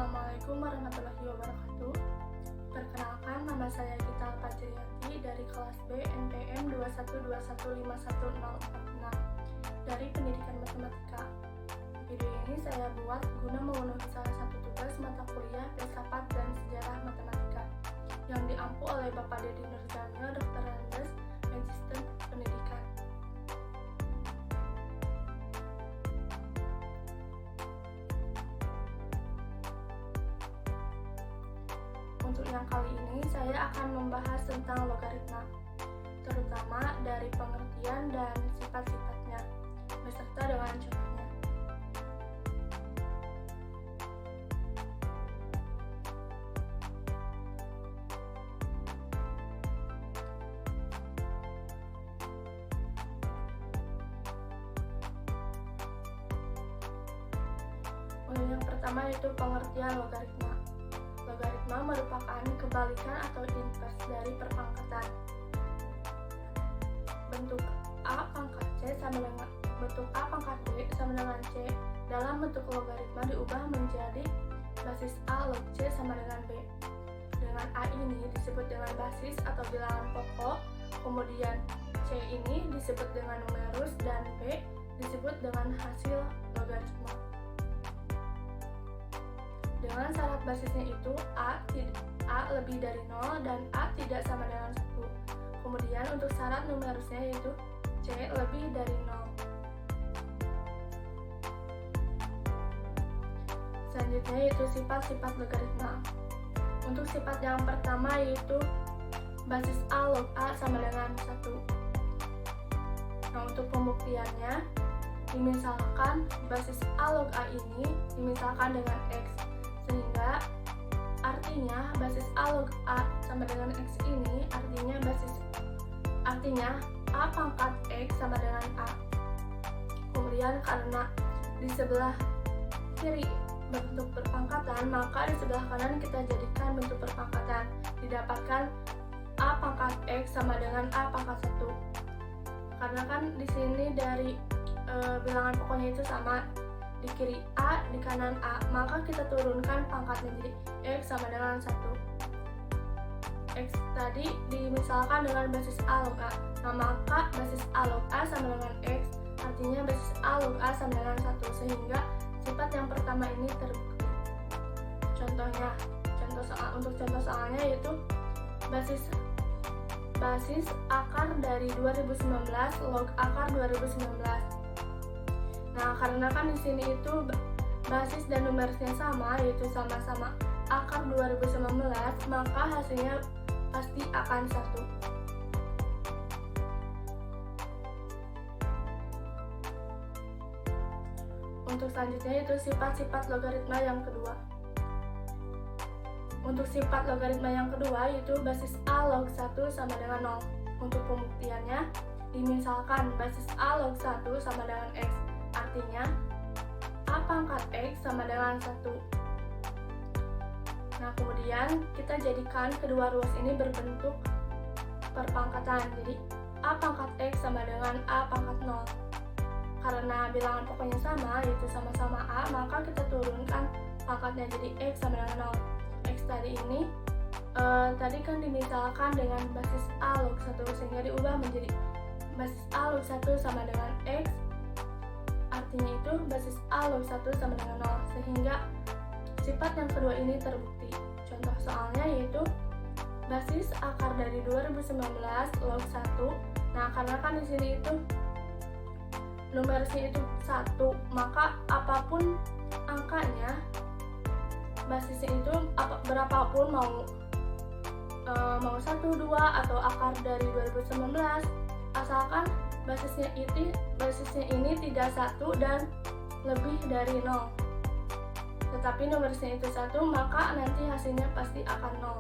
Assalamualaikum warahmatullahi wabarakatuh. Perkenalkan, nama saya Gita Fajriyanti dari kelas B NPM 212151046 dari Pendidikan Matematika. Video ini saya buat guna memenuhi salah satu tugas mata kuliah Filsafat dan Sejarah Matematika yang diampu oleh Bapak Dedi Nurzamil, Dr. Andes, Magister Pendidikan. Untuk yang kali ini, saya akan membahas tentang logaritma, terutama dari pengertian dan sifat-sifatnya, beserta dengan contohnya. Yang pertama yaitu pengertian logaritma. Logaritma merupakan kebalikan atau invers dari perpangkatan. Bentuk A pangkat C sama dengan bentuk A pangkat B sama dengan C dalam bentuk logaritma diubah menjadi basis A log C sama dengan B. Dengan A ini disebut dengan basis atau bilangan pokok, kemudian C ini disebut dengan numerus dan B disebut dengan hasil logaritma. Dengan syarat basisnya itu A lebih dari 0 dan A tidak sama dengan 1. Kemudian untuk syarat numerusnya yaitu C lebih dari 0. Selanjutnya yaitu sifat-sifat logaritma. Untuk sifat yang pertama yaitu basis A log A sama dengan 1. Nah, untuk pembuktiannya, dimisalkan basis A log A ini dimisalkan dengan X, sehingga artinya basis A log A sama dengan X ini artinya A pangkat X sama dengan A. Kemudian karena di sebelah kiri bentuk perpangkatan, maka di sebelah kanan kita jadikan bentuk perpangkatan, didapatkan A pangkat X sama dengan A pangkat 1. Karena kan di sini dari bilangan pokoknya itu sama, di kiri A, di kanan A, maka kita turunkan pangkatnya jadi X sama dengan 1. X tadi dimisalkan dengan basis A log A. Nah, maka basis A log A sama dengan X, artinya basis A log A sama dengan 1, sehingga sifat yang pertama ini terbukti. Contohnya, untuk contoh soalnya yaitu basis akar dari 2019 log akar 2019. Nah, karena kan di sini itu basis dan numerusnya sama, yaitu sama-sama akar 2019, maka hasilnya pasti akan 1. Untuk selanjutnya yaitu sifat-sifat logaritma yang kedua. Untuk sifat logaritma yang kedua yaitu basis A log 1 sama dengan 0. Untuk pembuktiannya, dimisalkan basis A log 1 sama dengan X, artinya A pangkat X sama dengan 1. Nah, kemudian kita jadikan kedua ruas ini berbentuk perpangkatan. Jadi A pangkat X sama dengan A pangkat 0. Karena bilangan pokoknya sama, yaitu sama-sama A, maka kita turunkan pangkatnya jadi X sama dengan 0. X tadi ini tadi kan dimisalkan dengan basis A log 1, sehingga diubah menjadi basis A log 1 sama dengan X, artinya itu basis A log 1 sama dengan 0, sehingga sifat yang kedua ini terbukti. Contoh soalnya yaitu basis akar dari 2019 log 1. Nah, karena kan di sini itu numerusnya itu 1, maka apapun angkanya, basisnya itu berapapun, mau 1, 2 atau akar dari 2019, asalkan basisnya ini tidak 1 dan lebih dari 0. Tetapi numerusnya itu 1, maka nanti hasilnya pasti akan 0.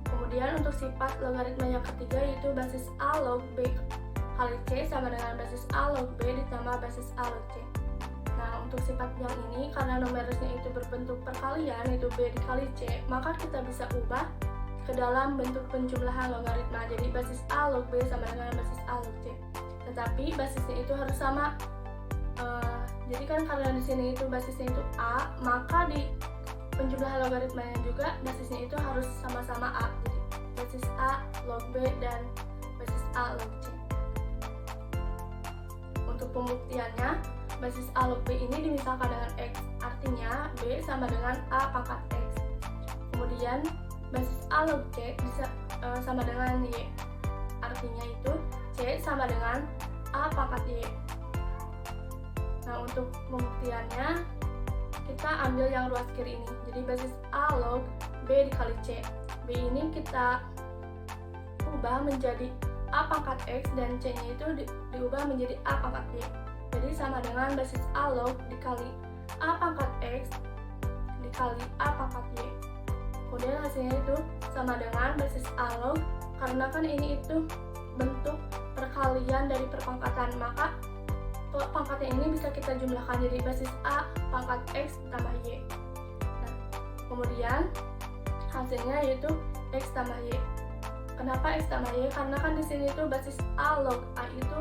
Kemudian untuk sifat logaritma yang ketiga yaitu basis A log B kali C sama dengan basis A log B ditambah basis A log C. Nah, untuk sifat yang ini karena numerusnya itu berbentuk perkalian, yaitu B dikali C, maka kita bisa ubah ke dalam bentuk penjumlahan logaritma. Jadi basis A log B sama dengan basis A log C. tetapi basisnya itu harus sama. Jadi kan karena di sini itu basisnya itu A, maka di penjumlahan logaritmanya juga basisnya itu harus sama-sama A. Jadi basis A log B dan basis A log C. Untuk pembuktiannya, basis A log B ini dimisalkan dengan X, artinya B sama dengan A pangkat X. Kemudian basis A log C bisa sama dengan Y, artinya itu C sama dengan A pangkat Y. Nah, untuk pembuktiannya kita ambil yang ruas kiri ini. Jadi basis A log B dikali C. B ini kita ubah menjadi A pangkat X dan C-nya itu diubah menjadi A pangkat Y. Jadi sama dengan basis A log dikali A pangkat X dikali A pangkat Y. Kemudian hasilnya itu sama dengan basis A log, karena kan ini itu bentuk perkalian dari perpangkatan, maka pangkatnya ini bisa kita jumlahkan jadi basis A pangkat X tambah Y. Nah, kemudian hasilnya yaitu X tambah Y. Kenapa X tambah Y? Karena kan di sini itu basis A log A itu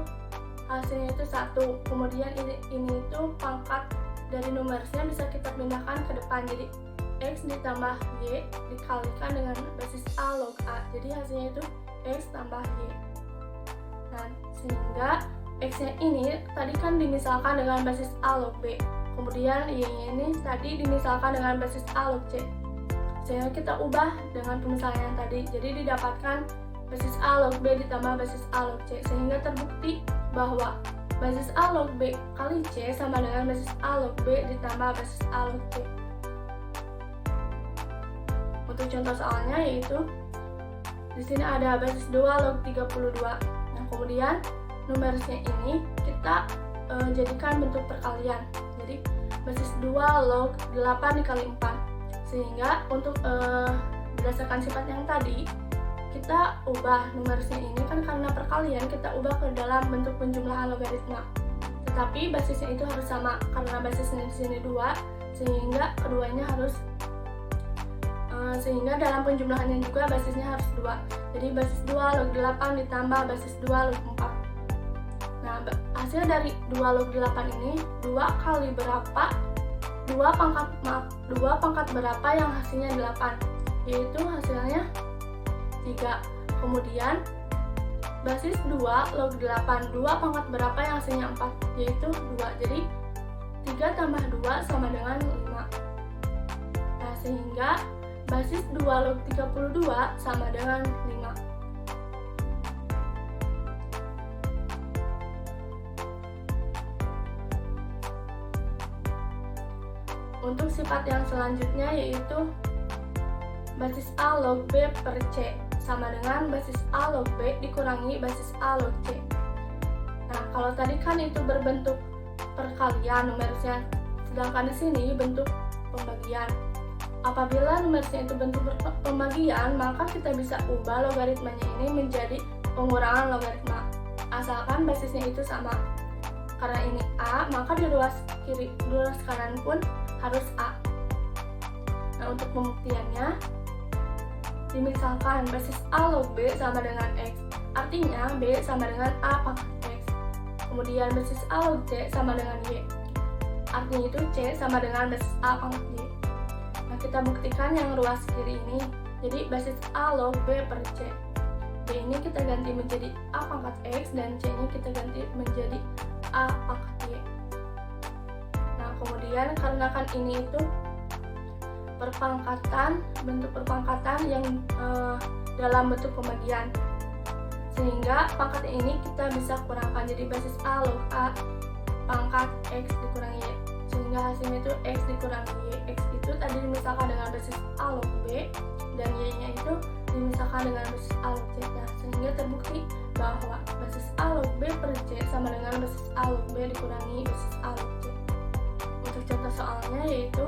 hasilnya itu 1. Kemudian ini itu pangkat dari numerisnya bisa kita pindahkan ke depan. Jadi X ditambah Y dikalikan dengan basis A log A. Jadi hasilnya itu X tambah Y. Nah, sehingga X-nya ini tadi kan dimisalkan dengan basis A log B. Kemudian Y-nya ini tadi dimisalkan dengan basis A log C. Sehingga kita ubah dengan pemisalan yang tadi. Jadi didapatkan basis A log B ditambah basis A log C. Sehingga terbukti bahwa basis A log B kali C sama dengan basis A log B ditambah basis A log C. Untuk contoh soalnya yaitu di sini ada basis 2 log 32. Nah, kemudian numerisnya ini kita jadikan bentuk perkalian. Jadi basis 2 log 8 dikali 4. Sehingga untuk berdasarkan sifat yang tadi, kita ubah numerisnya ini kan karena perkalian, kita ubah ke dalam bentuk penjumlahan logaritma. Tetapi basisnya itu harus sama, karena basisnya di sini 2, sehingga keduanya harus sehingga dalam penjumlahannya juga basisnya harus 2. Jadi basis 2 log 8 ditambah basis 2 log 4. Nah, hasil dari 2 log 8 ini 2 kali berapa? 2 pangkat berapa yang hasilnya 8, yaitu hasilnya 3. Kemudian basis 2 log 8, 2 pangkat berapa yang hasilnya 4, yaitu 2. Jadi 3 tambah 2 sama dengan 5. Nah, sehingga basis 2 log 32 sama dengan 5. Untuk sifat yang selanjutnya yaitu basis A log B per C sama dengan basis A log B dikurangi basis A log C. Nah, kalau tadi kan itu berbentuk perkalian numerisnya, sedangkan di sini bentuk pembagian. Apabila numerisnya itu bentuk pembagian, maka kita bisa ubah logaritmanya ini menjadi pengurangan logaritma, asalkan basisnya itu sama. Karena ini A, maka di ruas kanan pun harus A. Nah, untuk pembuktiannya, dimisalkan basis A log B sama dengan X, artinya B sama dengan A pangkat X. Kemudian basis A log C sama dengan Y, artinya itu C sama dengan basis A pangkat Y. Nah, kita buktikan yang ruas kiri ini. Jadi basis A log B per C, B ini kita ganti menjadi A pangkat X dan C nya kita ganti menjadi A pangkat Y. Nah, kemudian karena kan ini itu bentuk perpangkatan yang dalam bentuk pembagian, sehingga pangkat ini kita bisa kurangkan jadi basis A log A pangkat X dikurangi Y, sehingga hasilnya itu X dikurangi Y. X itu tadi dimisalkan dengan basis A log B dan Y nya itu dimisalkan dengan basis A log C. Nah, sehingga terbukti bahwa basis A log B per C sama dengan basis A log B dikurangi basis A log C. Untuk contoh soalnya yaitu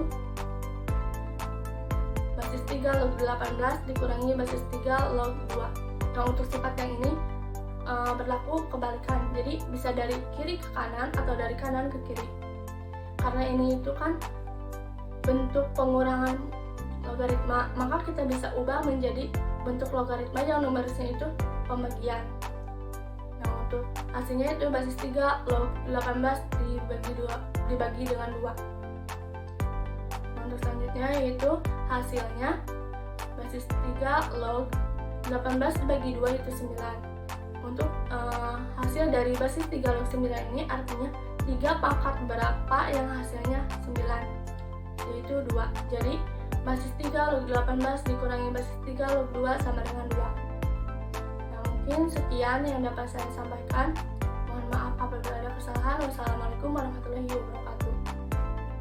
basis 3 log 18 dikurangi basis 3 log 2. Nah, untuk sifat yang ini berlaku kebalikan, jadi bisa dari kiri ke kanan atau dari kanan ke kiri. Karena ini itu kan bentuk pengurangan logaritma, maka kita bisa ubah menjadi bentuk logaritma yang numerisnya itu pembagian. Nah, Hasilnya itu basis 3 log 18 dibagi dengan 2. Untuk selanjutnya yaitu hasilnya basis 3 log 18 dibagi 2 itu 9. Untuk hasil dari basis 3 log 9 ini artinya 3 pangkat berapa yang hasilnya 9, yaitu 2. Jadi basis 3 log 18 dikurangi basis 3 log 2 sama dengan 2. Nah, mungkin sekian yang dapat saya sampaikan. Mohon maaf apabila ada kesalahan. Wassalamualaikum warahmatullahi wabarakatuh.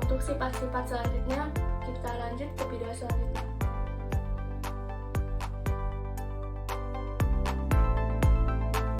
Untuk sifat-sifat selanjutnya kita lanjut ke video selanjutnya.